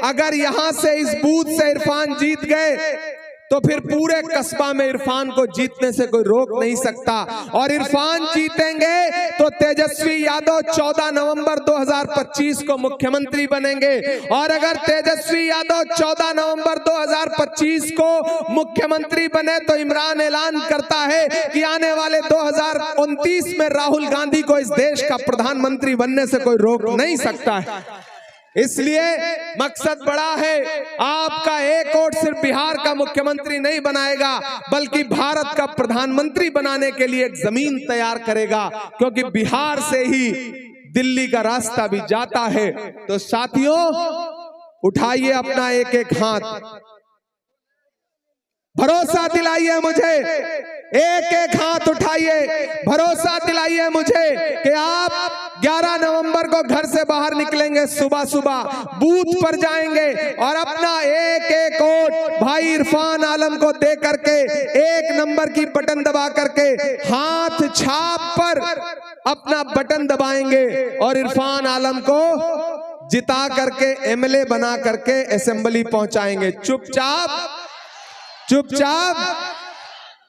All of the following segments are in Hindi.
अगर यहां से इस बूथ से इरफान जीत गए तो फिर पूरे कस्बा में इरफान को जीतने से कोई रोक नहीं सकता। और इरफान जीतेंगे तो तेजस्वी यादव 14 नवंबर 2025 को मुख्यमंत्री बनेंगे। और अगर तेजस्वी यादव 14 नवंबर 2025 को मुख्यमंत्री बने तो इमरान ऐलान करता है कि आने वाले 2029 में राहुल गांधी को इस देश का प्रधानमंत्री बनने से कोई रोक नहीं सकता है। इसलिए मकसद बड़ा है। आपका एक वोट सिर्फ बिहार का मुख्यमंत्री नहीं बनाएगा, बल्कि भारत का प्रधानमंत्री बनाने के लिए एक जमीन तैयार करेगा, क्योंकि बिहार से ही दिल्ली का रास्ता भी जाता है। तो साथियों, उठाइए अपना एक एक हाथ, भरोसा दिलाइए मुझे, एक एक हाथ उठाइए, भरोसा दिलाइए मुझे कि आप 11 नवंबर को घर से बाहर निकलेंगे, सुबह सुबह बूथ पर जाएंगे और अपना एक एक वोट भाई इरफान आलम को दे करके 1 नंबर की बटन दबा करके हाथ छाप पर अपना बटन दबाएंगे और इरफान आलम को जिता करके एमएलए बना करके असेंबली पहुंचाएंगे, चुपचाप चुपचाप।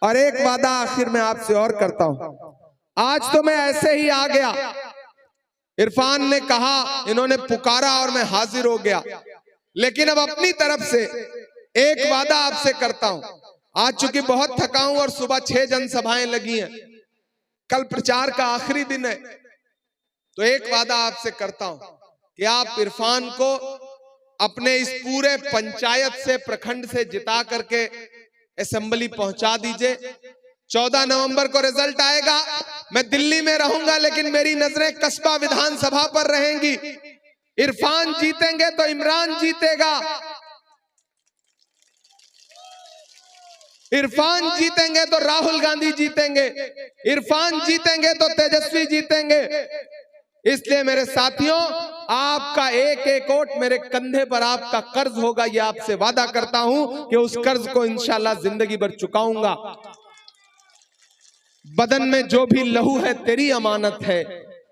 और एक वादा आखिर में आपसे और करता हूं, आज तो मैं ऐसे ही आ गया, इरफान ने कहा, इन्होंने पुकारा और मैं हाजिर हो गया, लेकिन अब अपनी तरफ से एक वादा आपसे करता हूं। आज चूंकि बहुत थका हूं और सुबह 6 जनसभाएं लगी हैं, कल प्रचार का आखिरी दिन है, तो एक वादा आपसे करता हूं कि आप इरफान को अपने इस पूरे पंचायत से, प्रखंड से जिता करके असेंबली पहुंचा दीजिए। 14 नवंबर को रिजल्ट आएगा, मैं दिल्ली में रहूंगा, लेकिन मेरी नजरें कस्बा विधानसभा पर रहेंगी। इरफान जीतेंगे तो इमरान जीतेगा, इरफान जीतेंगे तो राहुल गांधी जीतेंगे, इरफान जीतेंगे तो तेजस्वी जीतेंगे। इसलिए मेरे साथियों, आपका एक एक वोट मेरे कंधे पर आपका कर्ज होगा, यह आपसे वादा करता हूं कि उस कर्ज को इंशाल्लाह जिंदगी भर चुकाऊंगा। बदन में जो भी लहू है तेरी अमानत है,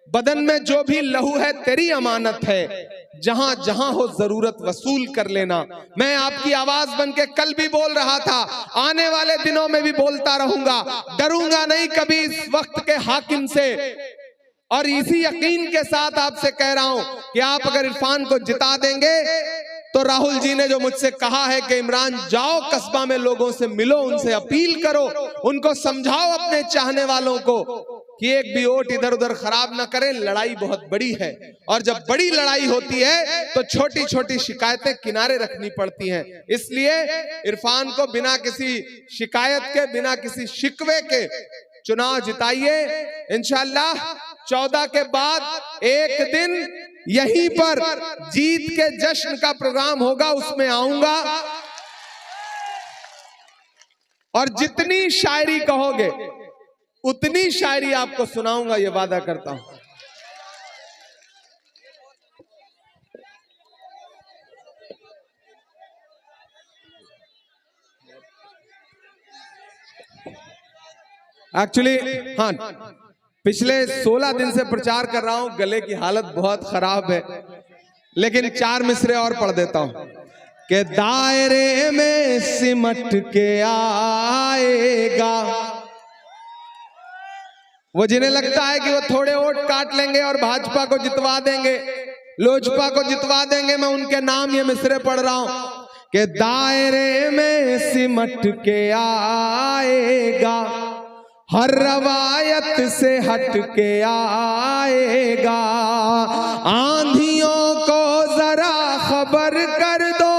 बदन में जो भी लहू है तेरी अमानत है, जहां जहां हो जरूरत वसूल कर लेना। मैं आपकी आवाज बन के कल भी बोल रहा था, आने वाले दिनों में भी बोलता रहूंगा, डरूंगा नहीं कभी इस वक्त के हाकिम से। और इसी यकीन के साथ आपसे कह रहा हूं कि आप अगर इरफान को जिता देंगे तो राहुल जी ने जो मुझसे कहा है कि इमरान जाओ कस्बा में लोगों से मिलो, उनसे अपील करो, उनको समझाओ अपने चाहने वालों को कि एक भी वोट इधर उधर खराब ना करें। लड़ाई बहुत बड़ी है और जब बड़ी लड़ाई होती है तो छोटी छोटी शिकायतें किनारे रखनी पड़ती हैं। इसलिए इरफान को बिना किसी शिकायत के, बिना किसी शिकवे के चुनाव जिताइए। इंशाल्लाह 14 के बाद एक दिन यहीं पर जीत के जश्न का प्रोग्राम होगा, उसमें आऊंगा और जितनी शायरी कहोगे उतनी शायरी आपको सुनाऊंगा, ये वादा करता हूं। एक्चुअली हाँ, पिछले 16 दिन से प्रचार कर रहा हूं, गले की हालत बहुत खराब है, लेकिन 4 मिसरे और पढ़ देता हूं कि दायरे में सिमट के आएगा वो, जिन्हें लगता है कि वो थोड़े वोट काट लेंगे और भाजपा को जितवा देंगे, लोजपा को जितवा देंगे। मैं उनके नाम ये मिसरे पढ़ रहा हूं कि दायरे में सिमट के आएगा, हर रवायत से हट के आएगा, आंधियों को जरा खबर कर दो,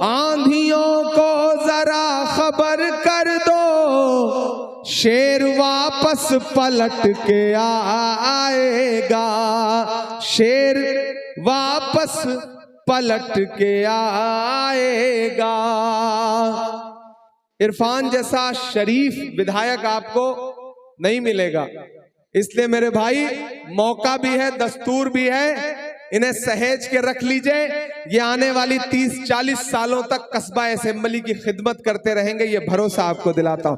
आंधियों को जरा खबर कर दो, शेर वापस पलट के आएगा, शेर वापस पलट के आएगा। इरफान जैसा शरीफ विधायक आपको नहीं मिलेगा, इसलिए मेरे भाई मौका भी है, दस्तूर भी है, इन्हें सहेज के रख लीजिए। ये आने वाली 30-40 सालों तक कस्बा असेंबली की खिदमत करते रहेंगे, ये भरोसा आपको दिलाता हूं।